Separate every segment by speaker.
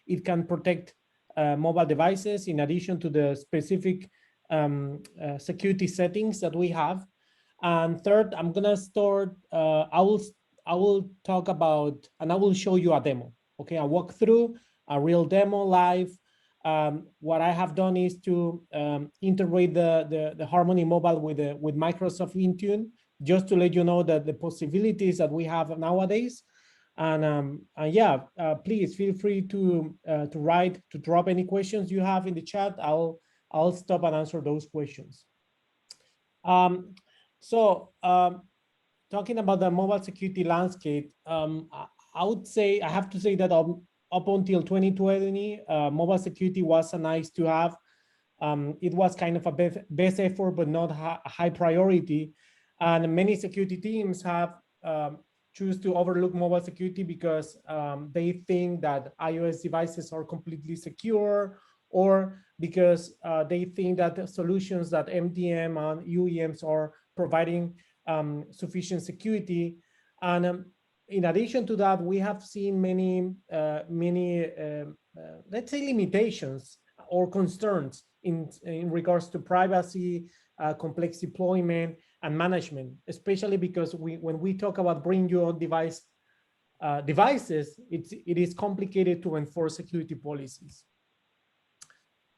Speaker 1: it can protect mobile devices in addition to the specific security settings that we have. And third, I'm gonna start, I will talk about, and I will show you a demo. Okay, I walk through a real demo live. What I have done is to integrate the Harmony Mobile with Microsoft Intune, just to let you know that the possibilities that we have nowadays. And yeah, please feel free to write, to drop any questions you have in the chat. I'll stop and answer those questions. Talking about the mobile security landscape, I would say, I have to say that up until 2020, mobile security was a nice to have. It was kind of a best effort, but not a high priority. And many security teams have choose to overlook mobile security because they think that iOS devices are completely secure, or because they think that the solutions that MDM and UEMs are providing sufficient security. And in addition to that, we have seen many, let's say, limitations or concerns in regards to privacy, complex deployment, and management, especially because when we talk about bring your own devices, it is complicated to enforce security policies.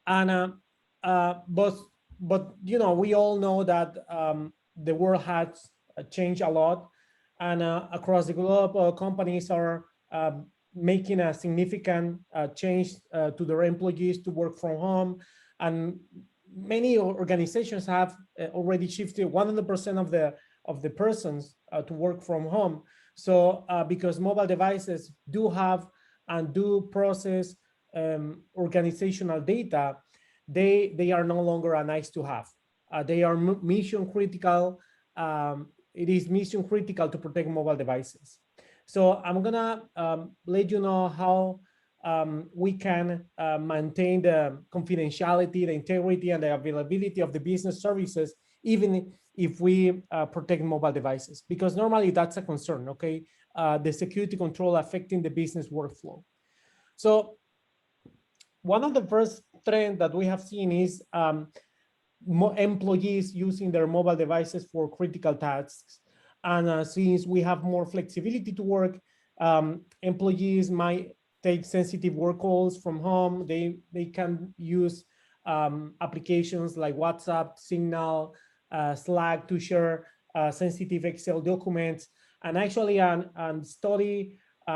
Speaker 1: And but you know, we all know that the world has changed a lot, and across the globe, companies are making a significant change to their employees to work from home, and many organizations have already shifted 100% of the persons to work from home. So because mobile devices do have and do process organizational data, they are no longer a nice to have. They are mission critical. It is mission critical to protect mobile devices. So I'm gonna let you know how we can maintain the confidentiality, the integrity, and the availability of the business services, even if we protect mobile devices, because normally that's a concern, okay? The security control affecting the business workflow. So one of the first trends that we have seen is employees using their mobile devices for critical tasks. And since we have more flexibility to work, employees might take sensitive work calls from home. They can use applications like WhatsApp, Signal, Slack to share sensitive Excel documents. And actually, an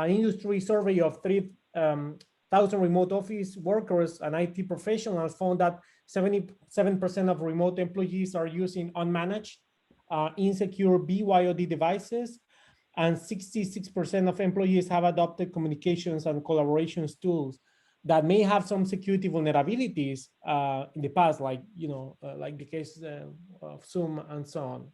Speaker 1: industry survey of 3,000 remote office workers and IT professionals found that 77% of remote employees are using unmanaged, insecure BYOD devices, and 66% of employees have adopted communications and collaborations tools that may have some security vulnerabilities in the past, like like the case of Zoom and so on.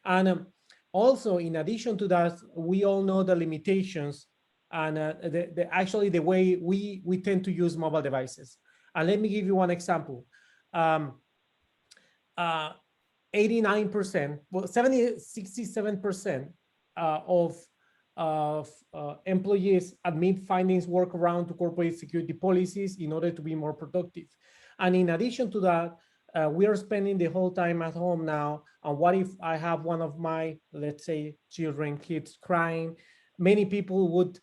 Speaker 1: And also, in addition to that, we all know the limitations and actually the way we tend to use mobile devices. And let me give you one example. 89%, well, 67% of employees admit findings workaround to corporate security policies in order to be more productive. And in addition to that, we are spending the whole time at home now. And what if I have one of my, let's say, kids crying? Many people would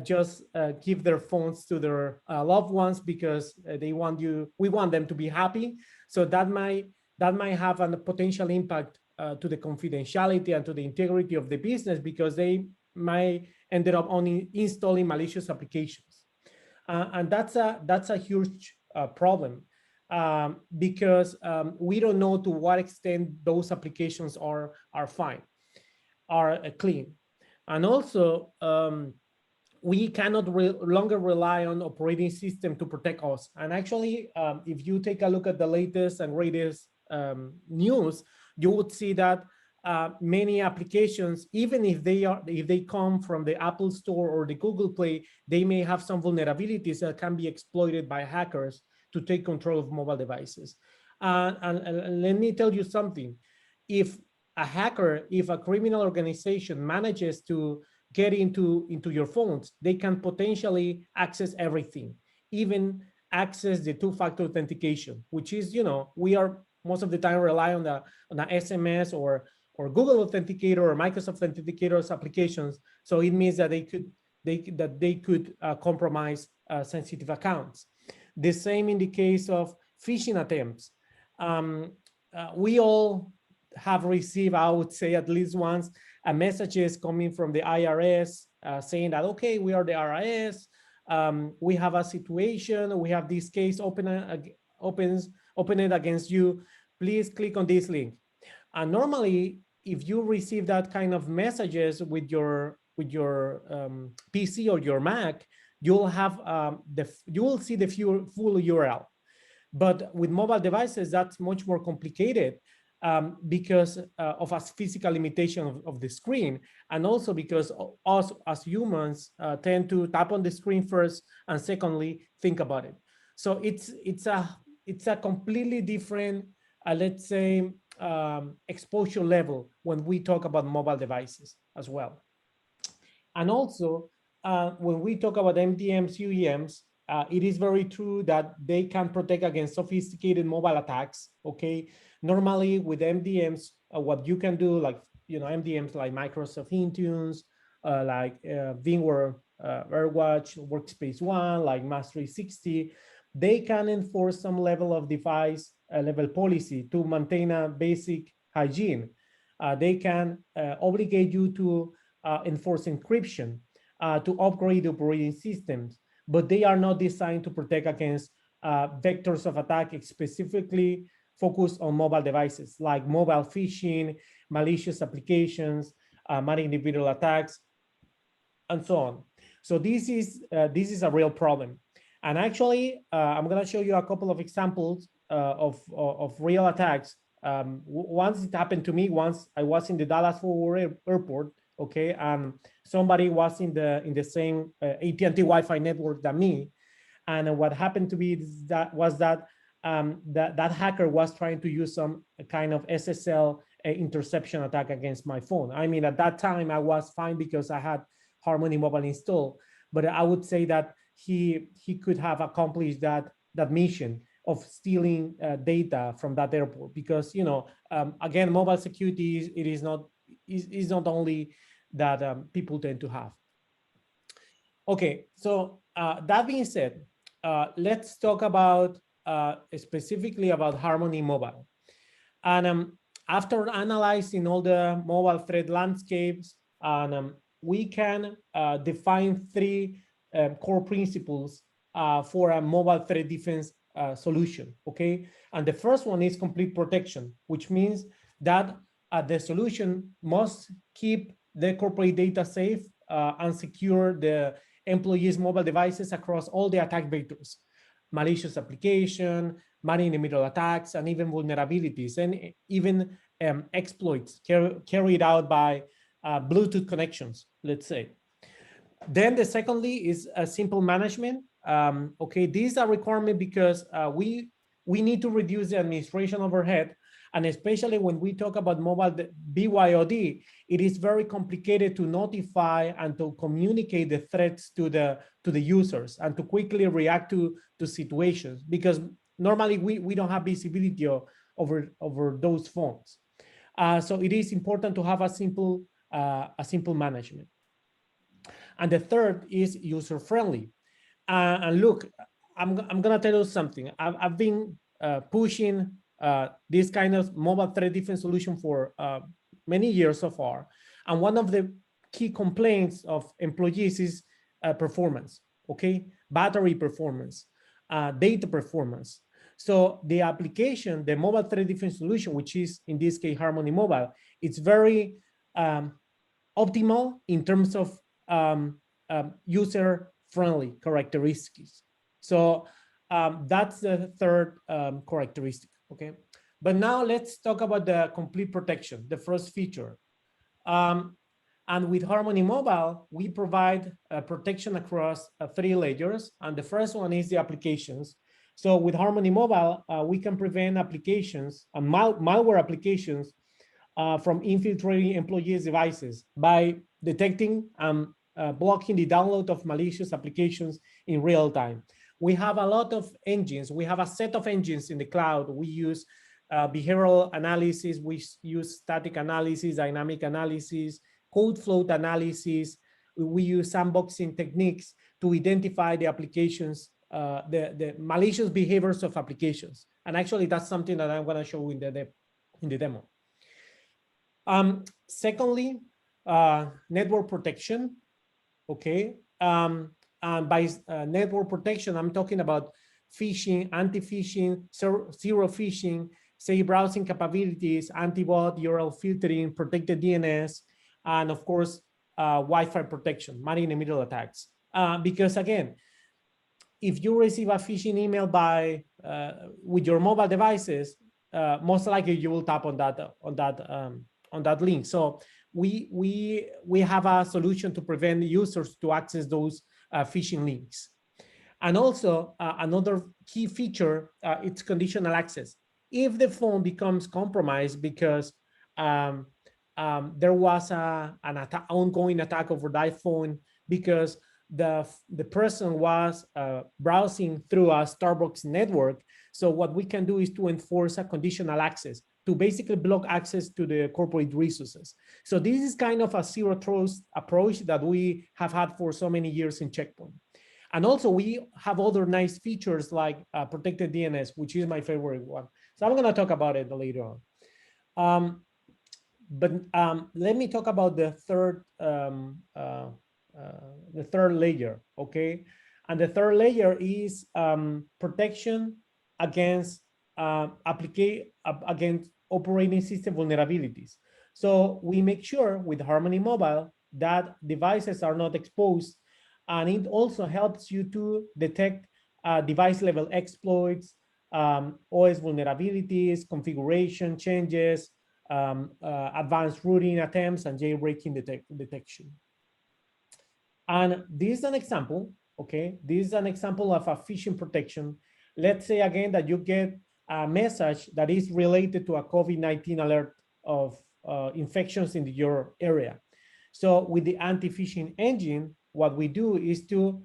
Speaker 1: just give their phones to their loved ones because we want them to be happy. So that might have a potential impact to the confidentiality and to the integrity of the business, because they might ended up only installing malicious applications. And that's a huge problem, because we don't know to what extent those applications are fine, are clean. And also, we cannot longer rely on operating system to protect us. And actually, if you take a look at the latest and greatest news, you would see that many applications, even if they come from the Apple Store or the Google Play, they may have some vulnerabilities that can be exploited by hackers to take control of mobile devices. And let me tell you something. If a criminal organization manages to get into your phones, they can potentially access everything, even access the two-factor authentication, which is, we are most of the time rely on the SMS or Google Authenticator or Microsoft Authenticators applications. So it means that they could compromise sensitive accounts. The same in the case of phishing attempts. We all have received, I would say at least once, messages coming from the IRS saying that, okay, we are the IRS, we have a situation, we have this case opened against you, please click on this link. And normally, if you receive that kind of messages with your PC or your Mac, you'll have you will see the full URL. But with mobile devices, that's much more complicated because of a physical limitation of the screen, and also because us as humans tend to tap on the screen first, and secondly, think about it. So it's a completely different, let's say, exposure level when we talk about mobile devices as well. And also, when we talk about MDMs, UEMs, it is very true that they can protect against sophisticated mobile attacks, okay? Normally with MDMs, what you can do, like, MDMs like Microsoft Intune, like VMware AirWatch, Workspace ONE, like MAS360, they can enforce some level of device level policy to maintain a basic hygiene. They can obligate you to enforce encryption, to upgrade the operating systems, but they are not designed to protect against vectors of attack specifically focused on mobile devices, like mobile phishing, malicious applications, man-individual attacks, and so on. So this is a real problem. And actually, I'm going to show you a couple of examples of real attacks. Once it happened to me, once I was in the Dallas-Fort Worth airport, okay, and somebody was in the same AT&T Wi-Fi network than me, and what happened to be that that hacker was trying to use some kind of SSL interception attack against my phone. I mean, at that time I was fine because I had Harmony Mobile installed, but I would say that he could have accomplished that mission of stealing data from that airport, because again, mobile security is not only that people tend to have. Okay, so that being said, let's talk about specifically about Harmony Mobile. And after analyzing all the mobile threat landscapes, and we can define three core principles for a mobile threat defense solution, okay? And the first one is complete protection, which means that the solution must keep the corporate data safe and secure the employees' mobile devices across all the attack vectors, malicious application, man-in-the-middle attacks, and even vulnerabilities, and even exploits carried out by Bluetooth connections, let's say. Then the secondly is a simple management. Okay, these are requirements because we need to reduce the administration overhead, and especially when we talk about mobile BYOD, it is very complicated to notify and to communicate the threats to the users and to quickly react to situations, because normally we don't have visibility over those phones. So it is important to have a simple management. And the third is user-friendly. And look, I'm gonna tell you something. I've been pushing this kind of mobile threat defense solution for many years so far. And one of the key complaints of employees is performance, okay? Battery performance, data performance. So the application, the mobile threat defense solution, which is in this case Harmony Mobile, it's very optimal in terms of user-friendly characteristics. So that's the third characteristic, okay? But now let's talk about the complete protection, the first feature. And with Harmony Mobile, we provide protection across 3 layers. And the first one is the applications. So with Harmony Mobile, we can prevent applications and malware applications from infiltrating employees' devices by detecting and blocking the download of malicious applications in real time. we have a lot of engines. We have a set of engines in the cloud. We use behavioral analysis, we use static analysis, dynamic analysis, code float analysis. We use sandboxing techniques to identify the applications, the malicious behaviors of applications. And actually, that's something that I'm going to show in the demo. Secondly, network protection. Okay. And by network protection, I'm talking about phishing, anti-phishing, zero phishing, safe browsing capabilities, anti-bot, URL filtering, protected DNS, and of course, Wi-Fi protection, man-in-the-middle attacks. Because again, if you receive a phishing email by with your mobile devices, most likely you will tap on that link. So we have a solution to prevent users to access those phishing links. And also another key feature, it's conditional access. If the phone becomes compromised because there was an ongoing attack over that phone because the person was browsing through a Starbucks network. So what we can do is to enforce a conditional access to basically block access to the corporate resources. So this is kind of a zero trust approach that we have had for so many years in Check Point. And also we have other nice features like protected DNS, which is my favorite one. So I'm going to talk about it later on. But let me talk about the third layer, okay? And the third layer is protection against against operating system vulnerabilities. So we make sure with Harmony Mobile that devices are not exposed, and it also helps you to detect device level exploits, OS vulnerabilities, configuration changes, advanced routing attempts, and jailbreaking detection. And this is an example, okay? This is an example of a phishing protection. Let's say again that you get a message that is related to a COVID-19 alert of infections in your area. So with the anti-phishing engine, what we do is to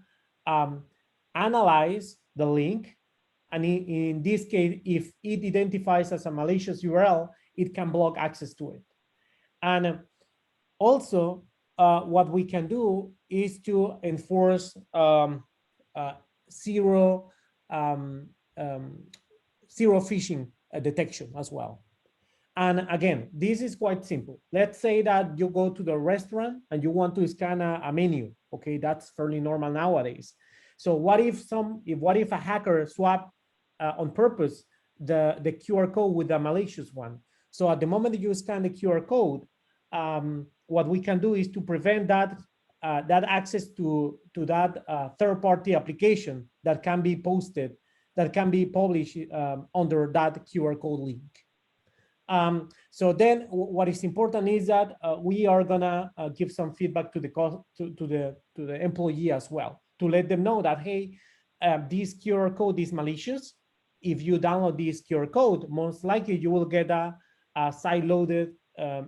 Speaker 1: analyze the link. And in this case, if it identifies as a malicious URL, it can block access to it. And also, what we can do is to enforce zero phishing detection as well. And again, this is quite simple. Let's say that you go to the restaurant and you want to scan a menu. Okay, that's fairly normal nowadays. So what if a hacker swap on purpose the QR code with a malicious one? So at the moment that you scan the QR code, what we can do is to prevent that access to that third-party application that can be posted, that can be published under that QR code link. So then what is important is that we are gonna give some feedback to the employee as well, to let them know that, hey, this QR code is malicious. If you download this QR code, most likely you will get a side-loaded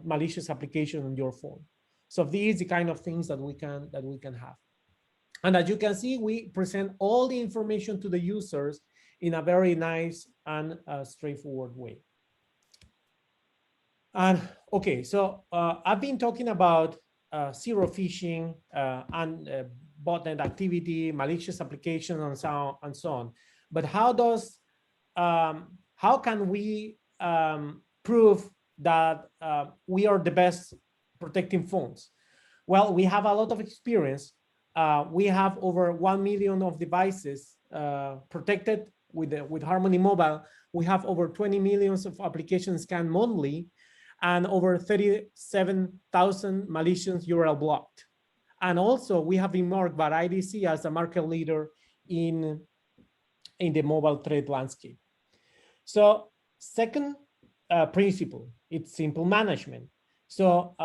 Speaker 1: malicious application on your phone. So these are the kind of things that we can have. And as you can see, we present all the information to the users in a very nice and straightforward way. And okay, so I've been talking about zero phishing and botnet activity, malicious application, and so on. But how can we prove that we are the best protecting phones? Well, we have a lot of experience. We have over 1 million of devices protected with Harmony Mobile. We have over 20 millions of applications scanned monthly, and over 37,000 malicious URL blocked. And also we have been marked by IDC as a market leader in the mobile threat landscape. So second principle, it's simple management. So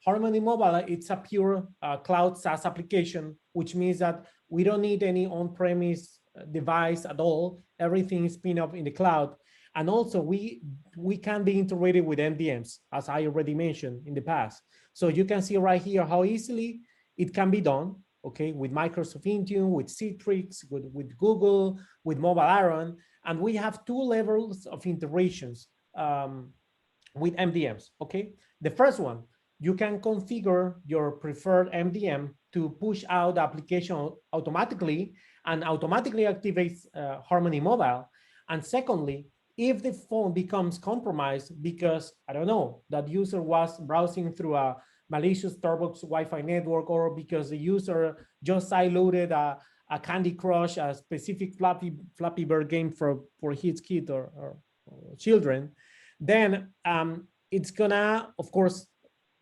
Speaker 1: Harmony Mobile, it's a pure cloud SaaS application, which means that we don't need any on-premise device at all. Everything is spin up in the cloud. And also we can be integrated with MDMs, as I already mentioned in the past. So you can see right here how easily it can be done. okay, with Microsoft Intune, with Citrix, with Google, with Mobile Iron, and we have two levels of integrations with MDMs, okay? The first one, you can configure your preferred MDM to push out the application automatically and automatically activates Harmony Mobile. And secondly, if the phone becomes compromised because, I don't know, that user was browsing through a malicious Starbucks Wi-Fi network, or because the user just sideloaded a Candy Crush, a specific Flappy Bird game for his kid or children, then it's gonna, of course,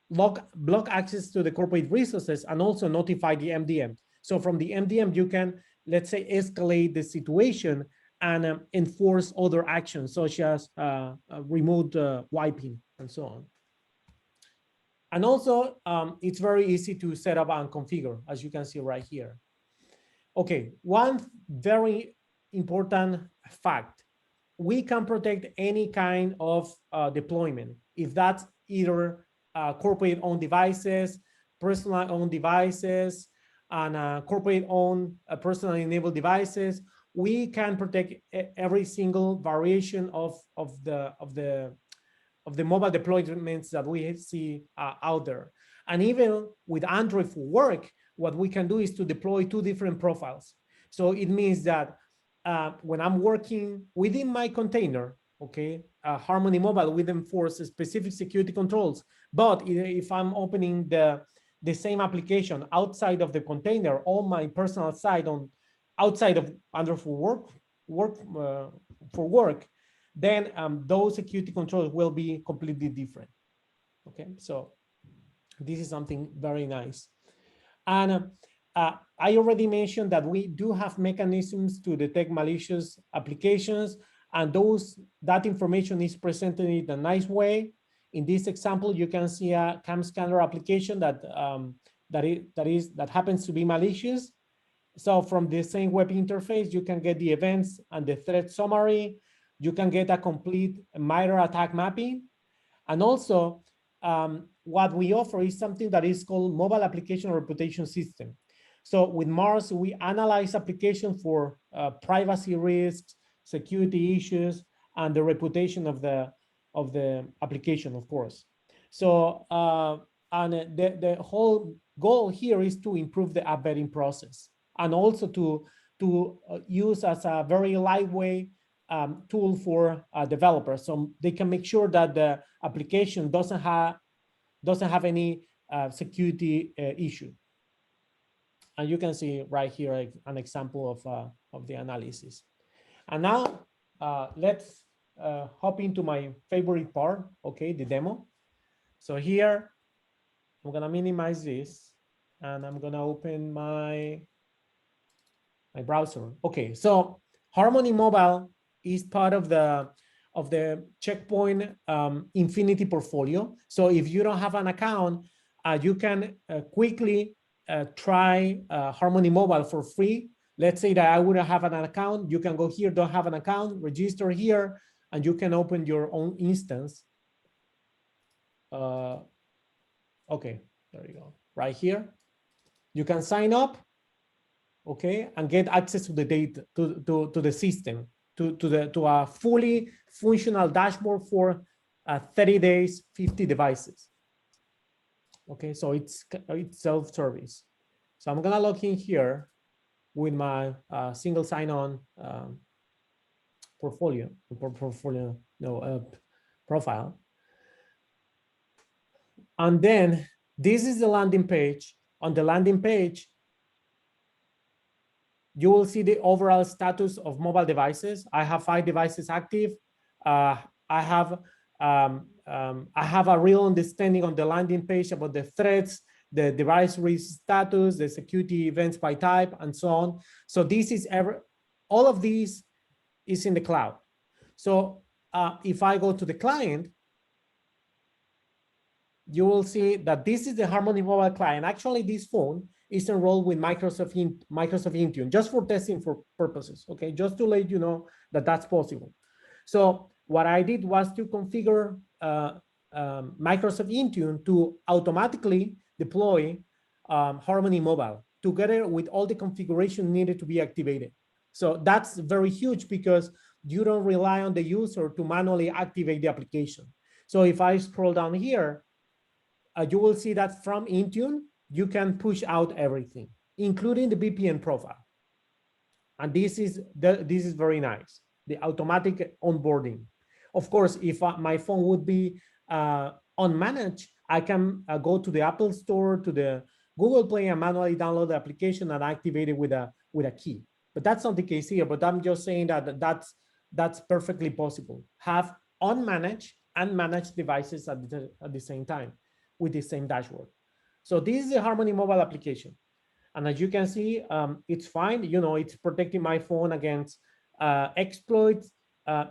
Speaker 1: block access to the corporate resources and also notify the MDM. So from the MDM, you can, let's say, escalate the situation and enforce other actions such as remote wiping and so on. And also, it's very easy to set up and configure, as you can see right here. Okay, one very important fact: we can protect any kind of deployment, if that's either corporate-owned devices, personal-owned devices, and corporate-owned personal-enabled devices. We can protect every single variation of the mobile deployments that we see out there. And even with Android for Work, what we can do is to deploy two different profiles. So it means that when I'm working within my container, okay, Harmony Mobile will enforce specific security controls. But if I'm opening the same application outside of the container on my personal side, outside of Android for Work, then those security controls will be completely different. Okay, so this is something very nice. And I already mentioned that we do have mechanisms to detect malicious applications, and that information is presented in a nice way. In this example, you can see a cam scanner application that happens to be malicious. So from the same web interface, you can get the events and the threat summary. You can get a complete MITRE attack mapping. And also, what we offer is something that is called Mobile Application Reputation System. So with MARS, we analyze applications for privacy risks, security issues, and the reputation of the application, of course. So and the whole goal here is to improve the app vetting process, and also to use as a very lightweight tool for developers, so they can make sure that the application doesn't have any security issue. And you can see right here an example of the analysis. And now let's hop into my favorite part, okay, the demo. So here, I'm gonna minimize this and I'm gonna open my browser. Okay, so Harmony Mobile is part of the Checkpoint Infinity portfolio. So if you don't have an account, you can quickly try Harmony Mobile for free. Let's say that I wouldn't have an account. You can go here, don't have an account, register here, and you can open your own instance. Okay, there you go. Right here, you can sign up, okay, and get access to the data, to the system, to a fully functional dashboard for 30 days, 50 devices. Okay, so it's self-service. So I'm gonna log in here with my single sign-on profile. And then this is the landing page. On the landing page, you will see the overall status of mobile devices. I have 5 devices active. I have a real understanding on the landing page about the threats, the device risk status, the security events by type, and so on. So this is all of these is in the cloud. So if I go to the client, you will see that this is the Harmony Mobile client. Actually, this phone is enrolled with Microsoft Intune, just for testing purposes, okay? Just to let you know that that's possible. So what I did was to configure Microsoft Intune to automatically deploy Harmony Mobile. together with all the configuration needed to be activated. So that's very huge because you don't rely on the user to manually activate the application. So if I scroll down here, you will see that from Intune, you can push out everything, including the VPN profile. And this is very nice, the automatic onboarding. Of course, if my phone would be unmanaged, I can go to the Apple Store, to the Google Play, and manually download the application and activate it with a key. But that's not the case here. But I'm just saying that that's perfectly possible. Have unmanaged and managed devices at the same time with the same dashboard. So this is the Harmony mobile application. And as you can see, it's fine. You know, it's protecting my phone against exploits.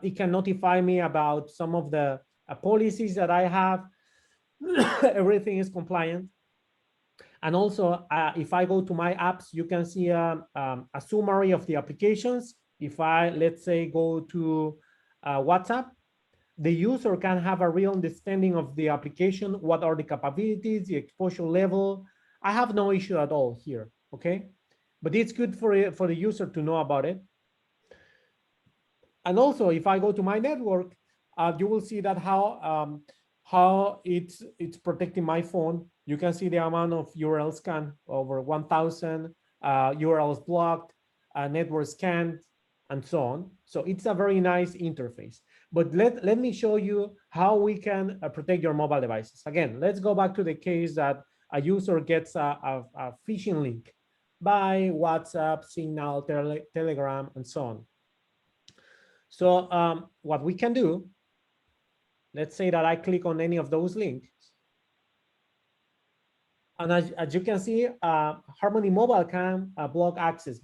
Speaker 1: It can notify me about some of the policies that I have. Everything is compliant. And also, if I go to my apps, you can see a summary of the applications. If I, let's say, go to WhatsApp, the user can have a real understanding of the application, what are the capabilities, the exposure level. I have no issue at all here, okay? But it's good for the user to know about it. And also, if I go to my network, you will see that how it's protecting my phone. You can see the amount of URL scan, over 1,000 URLs blocked, network scanned, and so on. So it's a very nice interface. But let me show you how we can protect your mobile devices. Again, let's go back to the case that a user gets a phishing link by WhatsApp, Signal, Telegram, and so on. So what we can do, let's say that I click on any of those links. And as you can see, Harmony Mobile can blocks access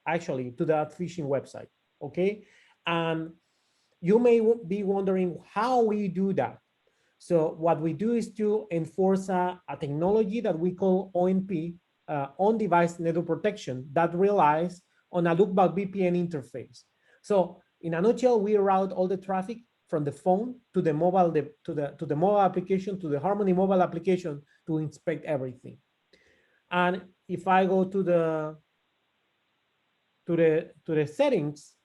Speaker 1: actually to that phishing website, okay? And you may be wondering how we do that. So what we do is to enforce a technology that we call ONP, on-device network protection, that relies on a loopback VPN interface. So in a nutshell, we route all the traffic from the phone to the mobile to the mobile application, to the Harmony mobile application, to inspect everything. And if I go to the settings,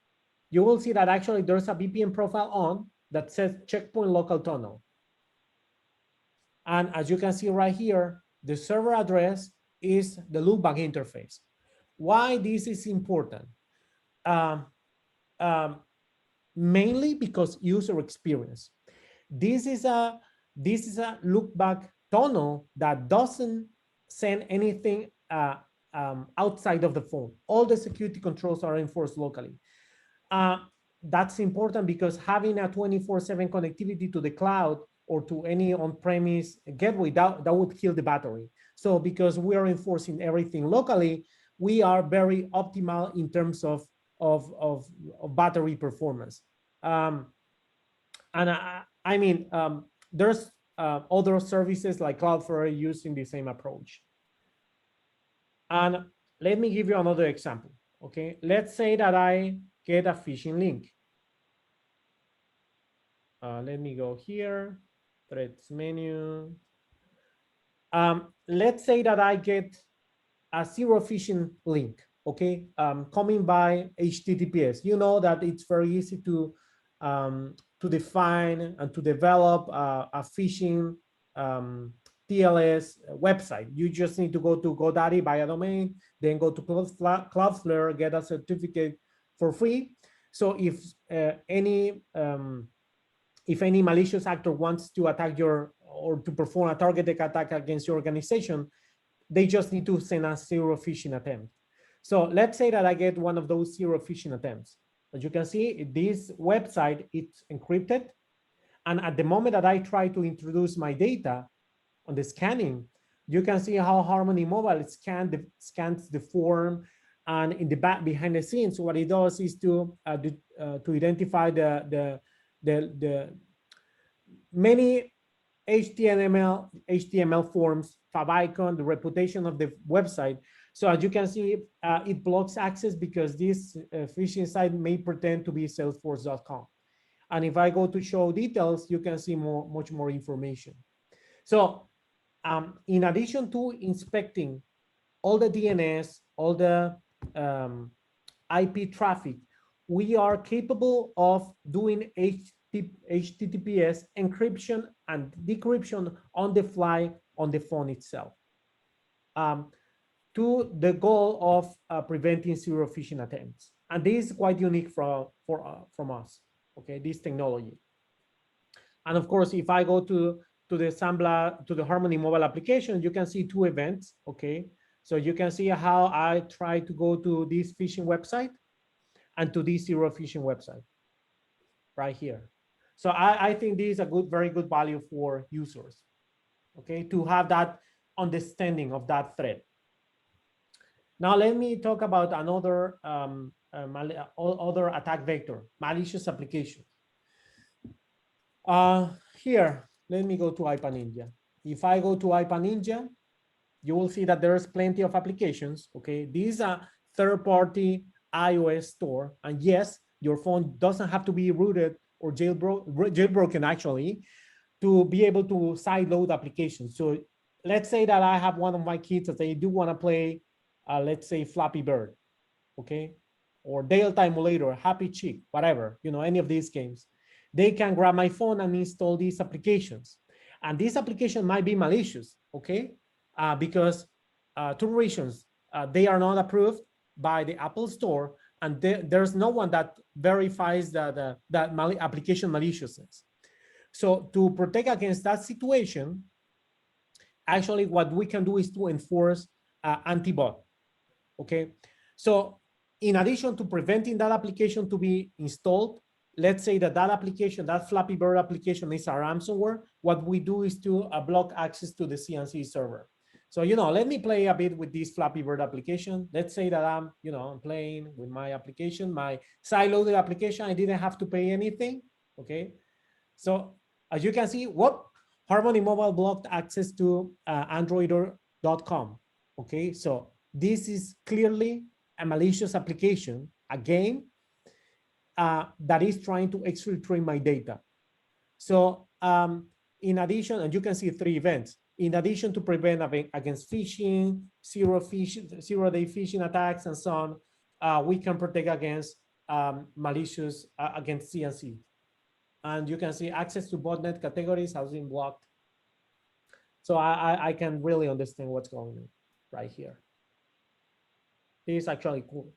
Speaker 1: you will see that actually there's a VPN profile on that says checkpoint local tunnel. And as you can see right here, the server address is the loopback interface. Why this is important? Mainly because user experience. This is a loopback tunnel that doesn't send anything outside of the phone. All the security controls are enforced locally. That's important because having a 24/7 connectivity to the cloud or to any on-premise gateway, that would kill the battery. So because we are enforcing everything locally, we are very optimal in terms of battery performance. And I mean, there's other services like Cloudflare using the same approach. And let me give you another example, okay? Let's say that I get a phishing link. Let me go here, threats menu. Let's say that I get a zero phishing link, okay? Coming by HTTPS. You know that it's very easy to define and to develop a phishing TLS website. You just need to go to GoDaddy, buy a domain, then go to Cloudflare, get a certificate for free. So if any malicious actor wants to attack or to perform a targeted attack against your organization, they just need to send a zero phishing attempt. So let's say that I get one of those zero phishing attempts. As you can see, this website, it's encrypted. And at the moment that I try to introduce my data on the scanning, you can see how Harmony Mobile scans the form. And in the back, behind the scenes, what it does is to identify the many HTML forms, favicon, the reputation of the website. So as you can see, it blocks access because this phishing site may pretend to be Salesforce.com. And if I go to show details, you can see much more information. So in addition to inspecting all the DNS, all the IP traffic, we are capable of doing HTTPS encryption and decryption on the fly on the phone itself, to the goal of preventing zero phishing attempts. And this is quite unique from us, okay, this technology. And of course, if I go to the SAMBLA, to the Harmony mobile application, you can see two events, okay? So you can see how I try to go to this phishing website and to this zero phishing website right here. So I think this is a very good value for users, okay, to have that understanding of that threat. Now let me talk about another other attack vector, malicious application. Here, let me go to IPA Ninja. If I go to IPA Ninja, you will see that there's plenty of applications, okay? This is a third-party iOS store, and yes, your phone doesn't have to be rooted or jailbroken actually to be able to sideload applications. So let's say that I have one of my kids that they do want to play, let's say Flappy Bird, okay? Or Delta Emulator, Happy Chick, whatever, you know, any of these games. They can grab my phone and install these applications. And this application might be malicious, okay? Because two reasons. They are not approved by the Apple Store, and there's no one that verifies that application maliciousness. So to protect against that situation, actually what we can do is to enforce anti-bot, okay? So in addition to preventing that application to be installed, let's say that application, that Flappy Bird application is a ransomware, what we do is to block access to the CNC server. So, you know, let me play a bit with this Flappy Bird application. Let's say that I'm playing with my application, my sideloaded application. I didn't have to pay anything, okay? So as you can see, Harmony Mobile blocked access to android.com, okay? So this is clearly a malicious application, a game that is trying to exfiltrate my data. So in addition, and you can see 3 events, in addition to prevent against phishing, zero-day phishing attacks, and so on, we can protect against malicious, against CNC. And you can see access to botnet categories has been blocked. So I can really understand what's going on right here. This is actually cool.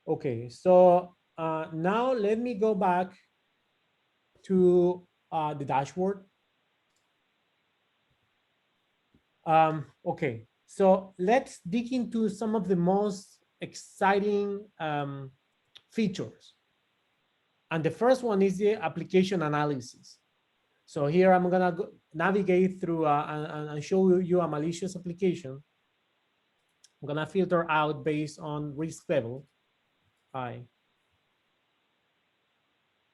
Speaker 1: Okay, so now let me go back to the dashboard. Okay, so let's dig into some of the most exciting features. And the first one is the application analysis. So here I'm gonna navigate through and show you a malicious application. I'm gonna filter out based on risk level.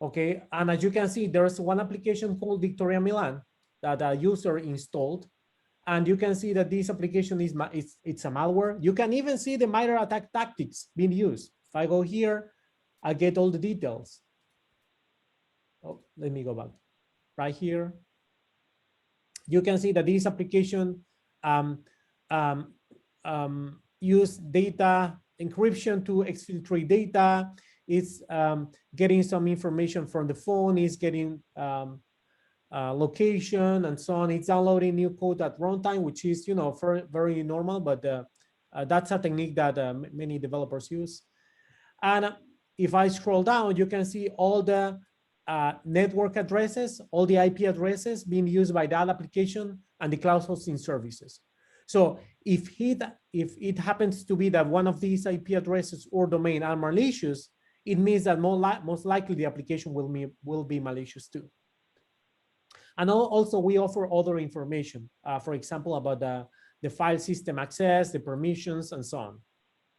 Speaker 1: Okay, and as you can see, there's one application called Victoria Milan that a user installed. And you can see that this application it's a malware. You can even see the MITRE ATT&CK tactics being used. If I go here, I get all the details. Oh, let me go back. Right here, you can see that this application use data encryption to exfiltrate data. It's getting some information from the phone. It's getting location and so on. It's downloading new code at runtime, which is very normal, but that's a technique that many developers use. And if I scroll down, you can see all the network addresses, all the IP addresses being used by that application and the cloud hosting services. So if it happens to be that one of these IP addresses or domain are malicious, it means that most likely the application will be malicious too. And also we offer other information, for example, about the file system access, the permissions, and so on,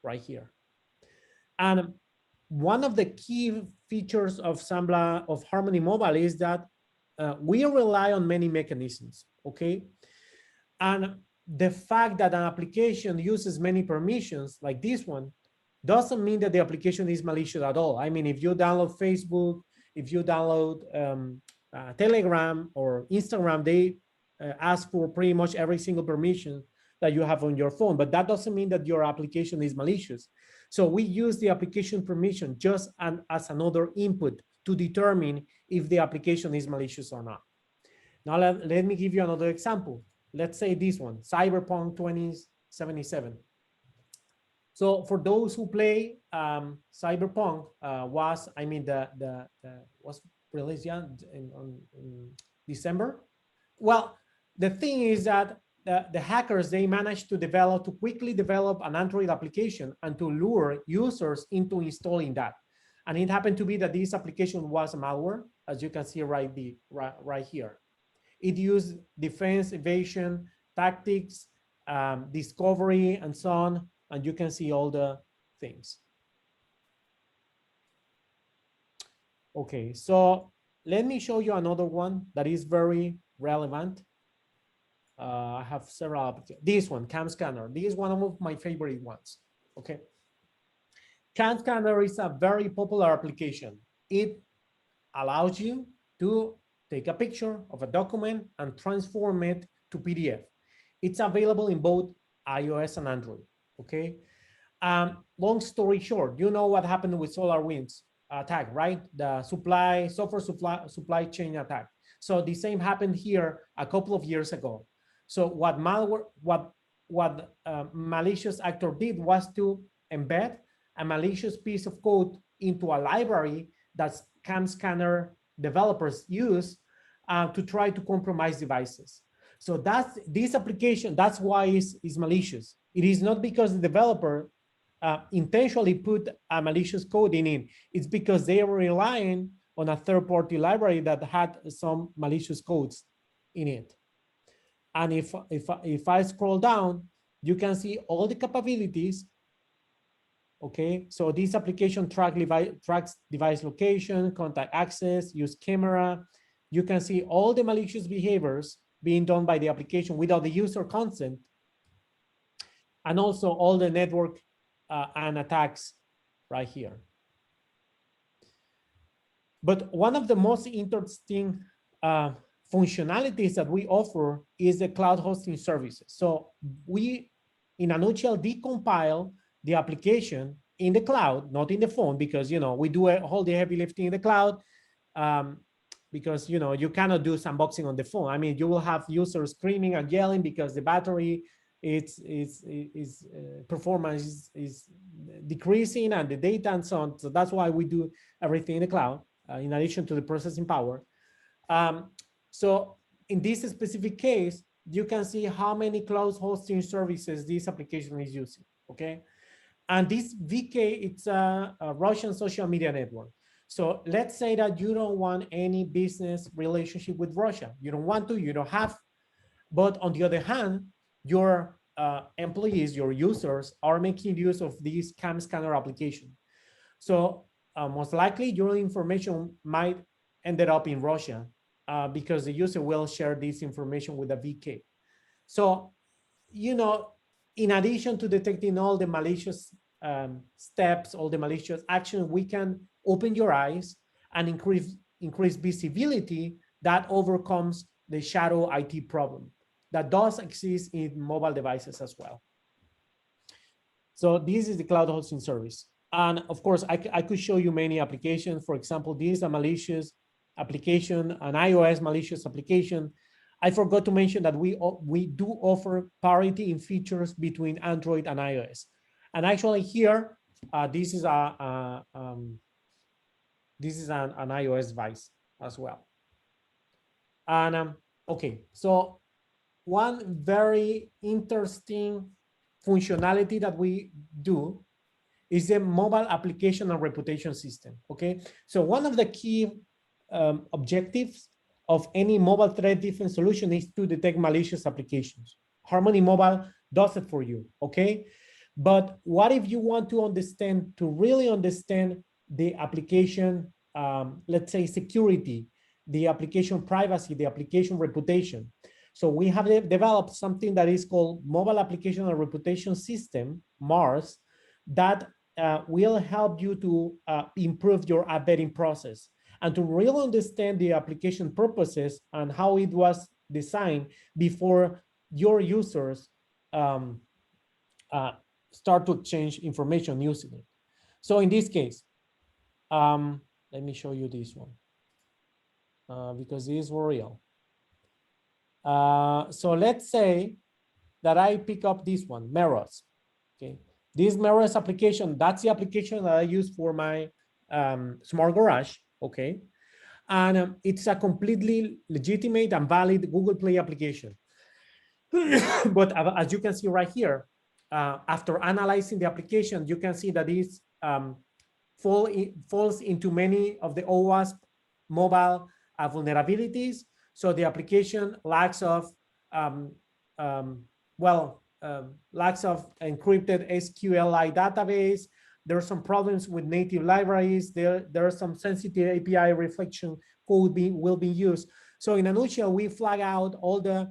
Speaker 1: right here. And one of the key features of SAMBLA, of Harmony Mobile, is that we rely on many mechanisms, okay? And the fact that an application uses many permissions, like this one, doesn't mean that the application is malicious at all. I mean, if you download Facebook, if you download Telegram or Instagram, they ask for pretty much every single permission that you have on your phone, but that doesn't mean that your application is malicious. So we use the application permission just as another input to determine if the application is malicious or not. Now, let me give you another example. Let's say this one, Cyberpunk 2077. So for those who play, Cyberpunk was released in December. Well, the thing is that the hackers, they managed to quickly develop an Android application and to lure users into installing that. And it happened to be that this application was a malware, as you can see right here. It used defense, evasion, tactics, discovery, and so on. And you can see all the things. Okay, so let me show you another one that is very relevant. I have several. This one, Cam Scanner. This is one of my favorite ones. Okay. Cam Scanner is a very popular application. It allows you to take a picture of a document and transform it to PDF. It's available in both iOS and Android. Okay. Long story short, you know what happened with SolarWinds attack, right? The software supply chain attack. So the same happened here a couple of years ago. So what malicious actor did was to embed a malicious piece of code into a library that Cam Scanner developers use to try to compromise devices. So this application, that's why it's malicious. It is not because the developer intentionally put a malicious code in it. It's because they were relying on a third-party library that had some malicious codes in it. And if I scroll down, you can see all the capabilities. Okay, so this application tracks device location, contact access, use camera. You can see all the malicious behaviors being done by the application without the user consent, and also all the network and attacks right here. But one of the most interesting functionalities that we offer is the cloud hosting services. So we, in a nutshell, decompile the application in the cloud, not in the phone, because we do all the heavy lifting in the cloud, because you cannot do sandboxing on the phone. I mean, you will have users screaming and yelling because the battery performance is decreasing and the data and so on. So that's why we do everything in the cloud, in addition to the processing power. So in this specific case, you can see how many cloud hosting services this application is using, okay? And this VK, it's a Russian social media network. So let's say that you don't want any business relationship with Russia. You don't want to, you don't have. But on the other hand, your employees, your users are making use of this Cam Scanner application. So most likely your information might end up in Russia because the user will share this information with a VK. So, in addition to detecting all the malicious steps, all the malicious action, we can open your eyes and increase visibility that overcomes the shadow IT problem that does exist in mobile devices as well. So this is the cloud hosting service. And of course, I could show you many applications. For example, this is a malicious application, an iOS malicious application. I forgot to mention that we do offer parity in features between Android and iOS. And actually here, this is an iOS device as well. And okay, so one very interesting functionality that we do is the mobile application and reputation system, okay? So one of the key objectives of any mobile threat defense solution is to detect malicious applications. Harmony Mobile does it for you, okay? But what if you want to really understand the application, let's say security, the application privacy, the application reputation? So we have developed something that is called Mobile Application and Reputation System, MARS, that will help you to improve your app vetting process and to really understand the application purposes and how it was designed before your users um, start to exchange information using it. So in this case, let me show you this one because it is for real. So let's say that I pick up this one, Meros. Okay, this Meros application, that's the application that I use for my smart garage. Okay, and it's a completely legitimate and valid Google Play application. But as you can see right here, after analyzing the application, you can see that it falls into many of the OWASP mobile vulnerabilities. So the application lacks of lacks of encrypted SQLite database. There are some problems with native libraries. There are some sensitive API reflection code will be used. So in a nutshell, we flag out all the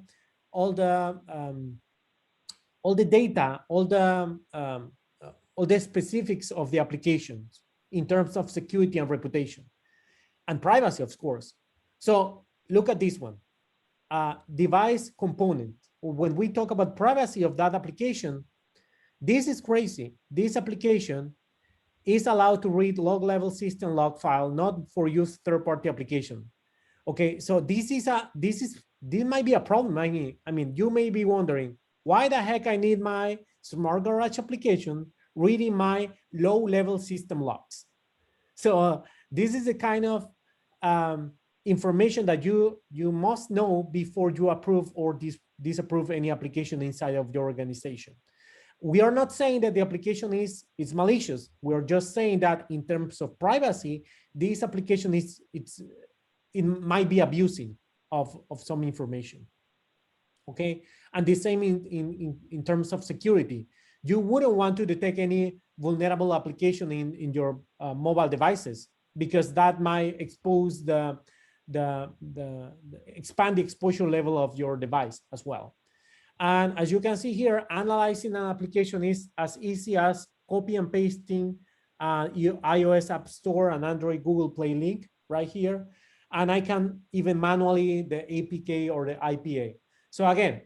Speaker 1: data, all the specifics of the applications in terms of security and reputation and privacy, of course. So look at this one, device component. When we talk about privacy of that application, this is crazy. This application is allowed to read log-level system log file, not for use third-party application. Okay, so this might be a problem. I mean, you may be wondering, why the heck I need my smart garage application reading my low-level system logs? So this is the kind of information that you must know before you approve or disapprove any application inside of your organization. We are not saying that the application is malicious. We're just saying that in terms of privacy, this application it might be abusing of some information. Okay, and the same in terms of security. You wouldn't want to detect any vulnerable application in your mobile devices, because that might expose the expand the exposure level of your device as well. And as you can see here, analyzing an application is as easy as copy and pasting iOS App Store and Android Google Play link right here. And I can even manually the APK or the IPA. So again,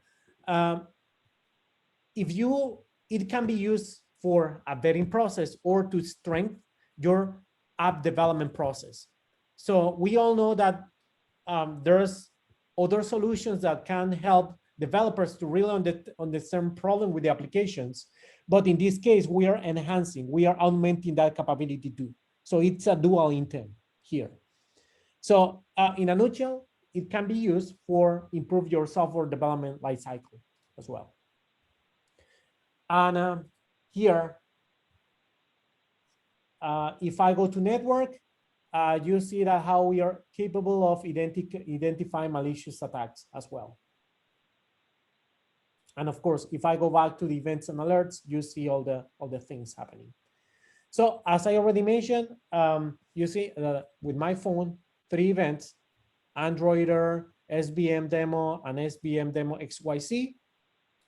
Speaker 1: it can be used for a vetting process or to strengthen your app development process. So we all know that there's other solutions that can help developers to really understand problem with the applications. But in this case, we are enhancing, we are augmenting that capability too. So it's a dual intent here. So in a nutshell, it can be used for improve your software development lifecycle as well. And here, if I go to network, you see that how we are capable of identifying malicious attacks as well. And of course, if I go back to the events and alerts, you see all the things happening. So as I already mentioned, you see with my phone, 3 events, Androider, SBM demo, and SBM demo XYZ.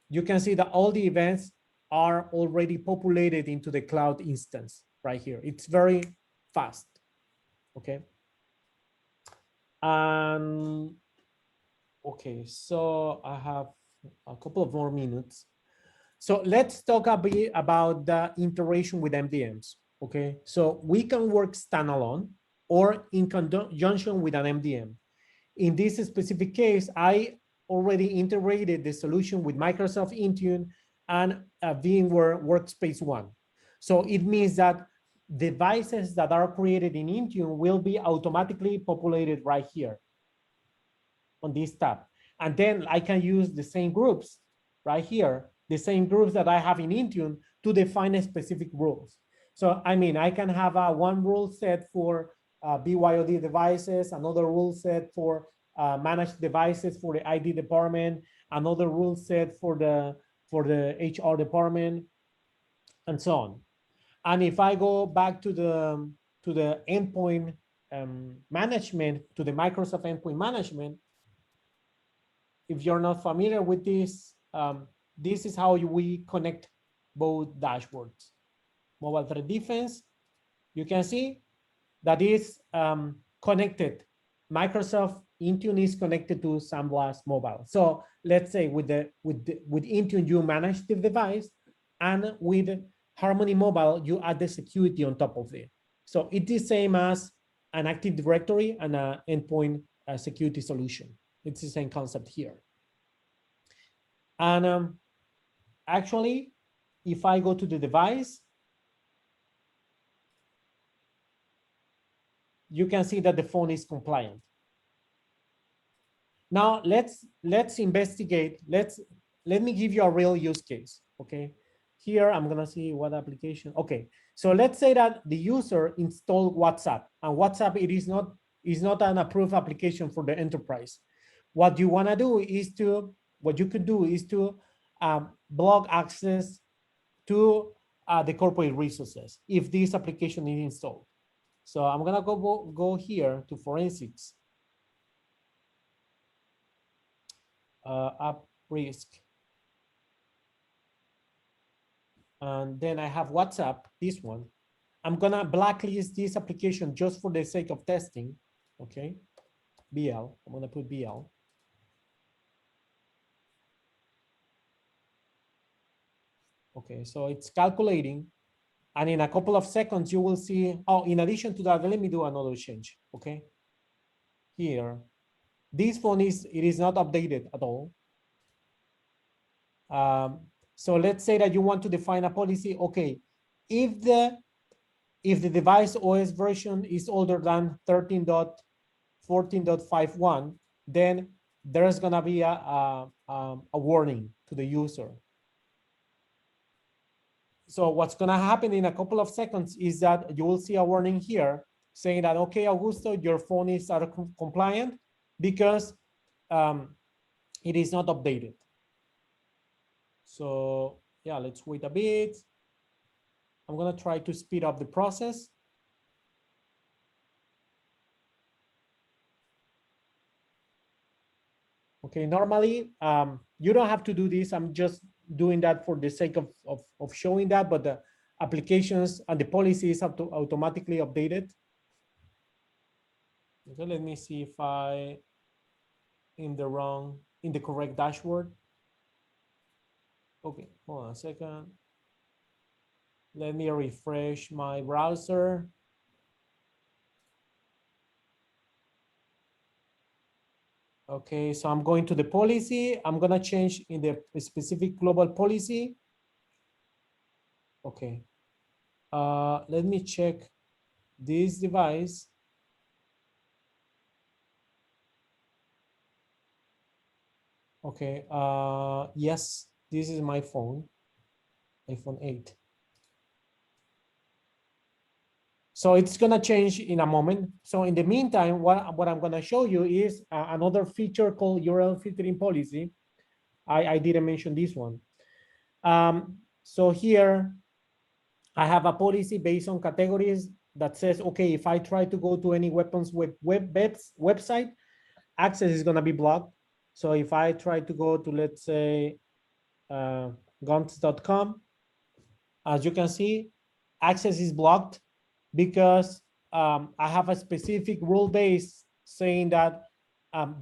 Speaker 1: You can see that all the events are already populated into the cloud instance right here. It's very fast, okay? Okay, so I have a couple of more minutes. So let's talk a bit about the integration with MDMs, okay? So we can work standalone or in conjunction with an MDM. In this specific case, I already integrated the solution with Microsoft Intune and VMware Workspace ONE. So it means that devices that are created in Intune will be automatically populated right here on this tab. And then I can use the same groups right here, the same groups that I have in Intune to define specific rules. So, I mean, I can have one rule set for BYOD devices, another rule set for managed devices for the ID department, another rule set for the HR department, and so on. And if I go back to the endpoint management, to the Microsoft endpoint management, if you're not familiar with this, this is how we connect both dashboards. Mobile Threat Defense, you can see that is connected Microsoft Intune is connected to SandBlast Mobile. So let's say with Intune, you manage the device, and with Harmony Mobile, you add the security on top of it. So it's the same as an Active Directory and an endpoint security solution. It's the same concept here. And actually, if I go to the device, you can see that the phone is compliant. Now let's investigate. Let me give you a real use case. Okay, here I'm gonna see what application. Okay, so let's say that the user installed WhatsApp, and WhatsApp is not an approved application for the enterprise. What you wanna do is what you could do is to block access to the corporate resources if this application is installed. So I'm gonna go here to forensics. App risk. And then I have WhatsApp, this one. I'm gonna blacklist this application just for the sake of testing, okay? BL, I'm gonna put BL. Okay, so it's calculating. And in a couple of seconds, you will see, oh, in addition to that, let me do another change, okay? Here, this phone it is not updated at all. So let's say that you want to define a policy. Okay, if the device OS version is older than 13.14.51, then there's gonna be a warning to the user. So what's gonna happen in a couple of seconds is that you will see a warning here saying that, okay, Augusto, your phone is out of compliant because it is not updated. So yeah, let's wait a bit. I'm gonna try to speed up the process. Okay, normally you don't have to do this. I'm just doing that for the sake of showing that, but the applications and the policies have to automatically updated. Okay, let me see if I in the correct dashboard. Okay, hold on a second. Let me refresh my browser. Okay, so I'm going to the policy. I'm gonna change in the specific global policy. Okay, let me check this device. Okay, yes, this is my phone, iPhone 8. So it's gonna change in a moment. So in the meantime, what I'm gonna show you is another feature called URL filtering policy. I didn't mention this one. So here I have a policy based on categories that says, okay, if I try to go to any weapons website, access is gonna be blocked. So if I try to go to, let's say, guns.com, as you can see, access is blocked because I have a specific rule base saying that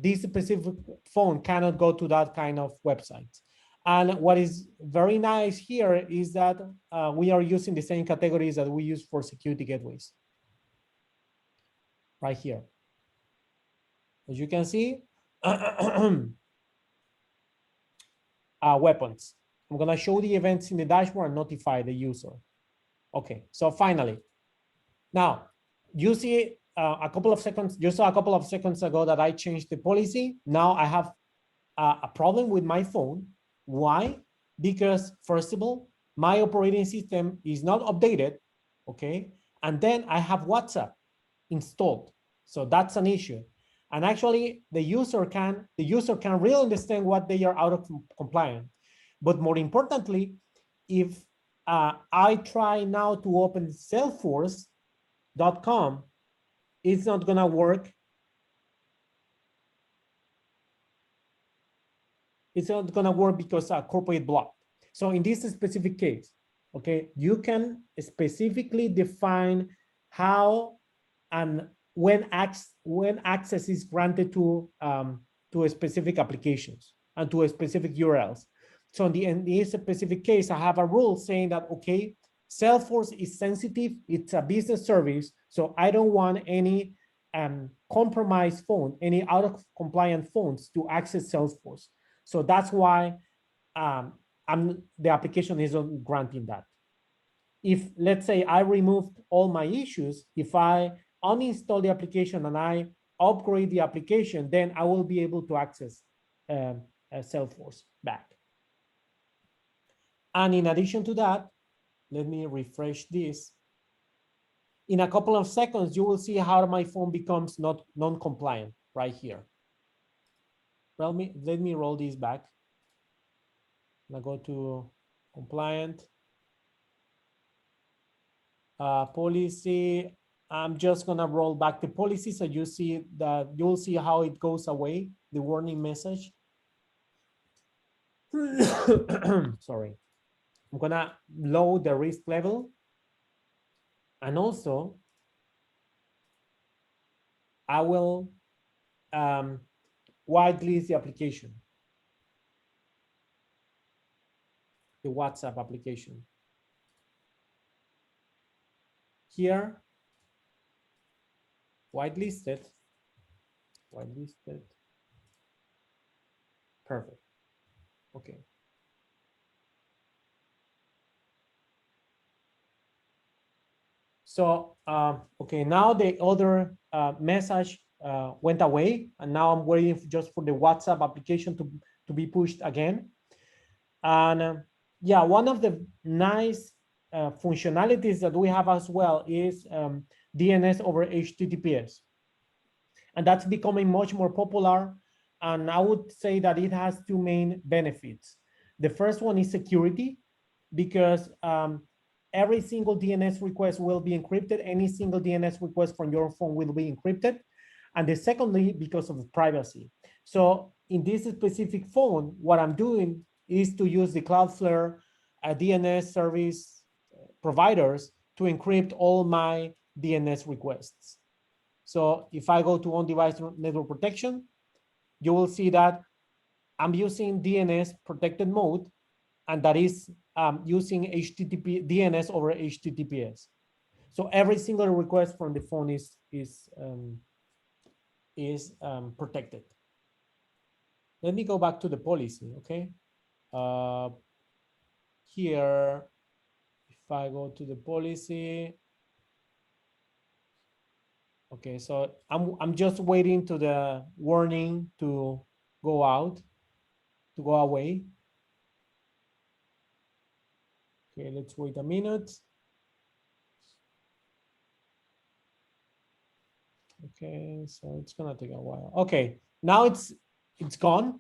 Speaker 1: this specific phone cannot go to that kind of website. And what is very nice here is that we are using the same categories that we use for security gateways. Right here. As you can see, weapons. I'm gonna show the events in the dashboard and notify the user. Okay, so finally, now you see a couple of seconds, you saw a couple of seconds ago that I changed the policy. Now I have a problem with my phone. Why? Because first of all, my operating system is not updated, okay? And then I have WhatsApp installed. So that's an issue. And actually the user can really understand what they are out of compliance. But more importantly, if I try now to open Salesforce.com, it's not gonna work. It's not gonna work because corporate blocked. So in this specific case, okay, you can specifically define how an when access is granted to specific applications and to a specific URLs. So in this specific case, I have a rule saying that, okay, Salesforce is sensitive. It's a business service. So I don't want any compromised phone, any out of compliant phones to access Salesforce. So that's why the application isn't granting that. If, let's say, I removed all my issues, if I uninstall the application and I upgrade the application, then I will be able to access Salesforce back. And in addition to that, let me refresh this. In a couple of seconds, you will see how my phone becomes non-compliant right here. Let me roll this back. I'll go to compliant. Policy. I'm just gonna roll back the policy so you see that you'll see how it goes away, the warning message. Sorry. I'm gonna lower the risk level. And also, I will whitelist the application, the WhatsApp application. Here, whitelisted. Perfect. Okay. So, okay, now the other message went away, and now I'm waiting just for the WhatsApp application to be pushed again. And yeah, one of the nice functionalities that we have as well is DNS over HTTPS. And that's becoming much more popular. And I would say that it has two main benefits. The first one is security, because every single DNS request will be encrypted. Any single DNS request from your phone will be encrypted. And the secondly, because of privacy. So in this specific phone, what I'm doing is to use the Cloudflare DNS service providers to encrypt all my DNS requests. So if I go to on-device network protection, you will see that I'm using DNS protected mode, and that is using DNS over HTTPS. So every single request from the phone is protected. Let me go back to the policy, okay? Here, if I go to the policy, okay, so I'm just waiting to the warning to go out, to go away. Okay, let's wait a minute. Okay, so it's gonna take a while. Okay, now it's gone.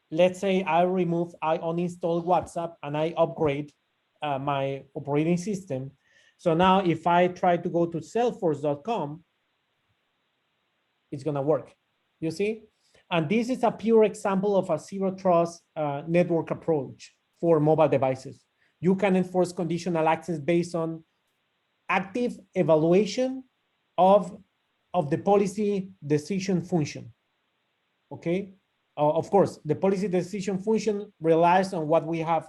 Speaker 1: Let's say I uninstall WhatsApp and I upgrade my operating system. So now if I try to go to salesforce.com, it's gonna work, you see? And this is a pure example of a zero trust network approach for mobile devices. You can enforce conditional access based on active evaluation of the policy decision function, okay? Of course, the policy decision function relies on what we have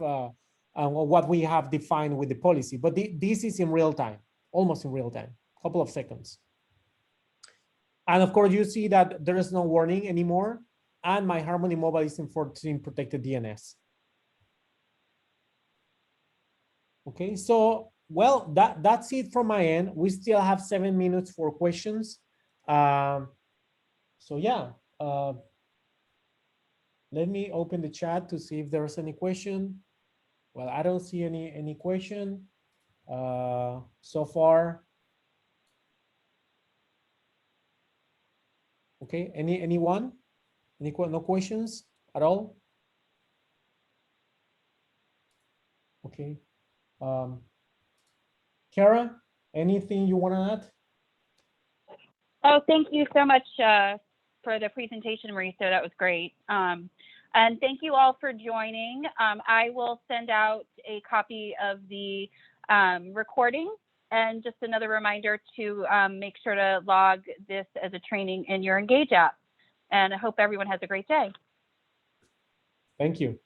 Speaker 1: defined with the policy, but this is in real time, almost in real time, a couple of seconds. And of course, you see that there is no warning anymore, and my Harmony Mobile is enforcing protected DNS. Okay, so well, that's it from my end. We still have 7 minutes for questions. So yeah, let me open the chat to see if there's any question. Well, I don't see any question so far. Okay, anyone? No questions at all? Okay. Kara, anything you want to add?
Speaker 2: Oh, thank you so much for the presentation, Mauricio. That was great. And thank you all for joining. I will send out a copy of the recording And just another reminder to make sure to log this as a training in your Engage app. And I hope everyone has a great day.
Speaker 1: Thank you.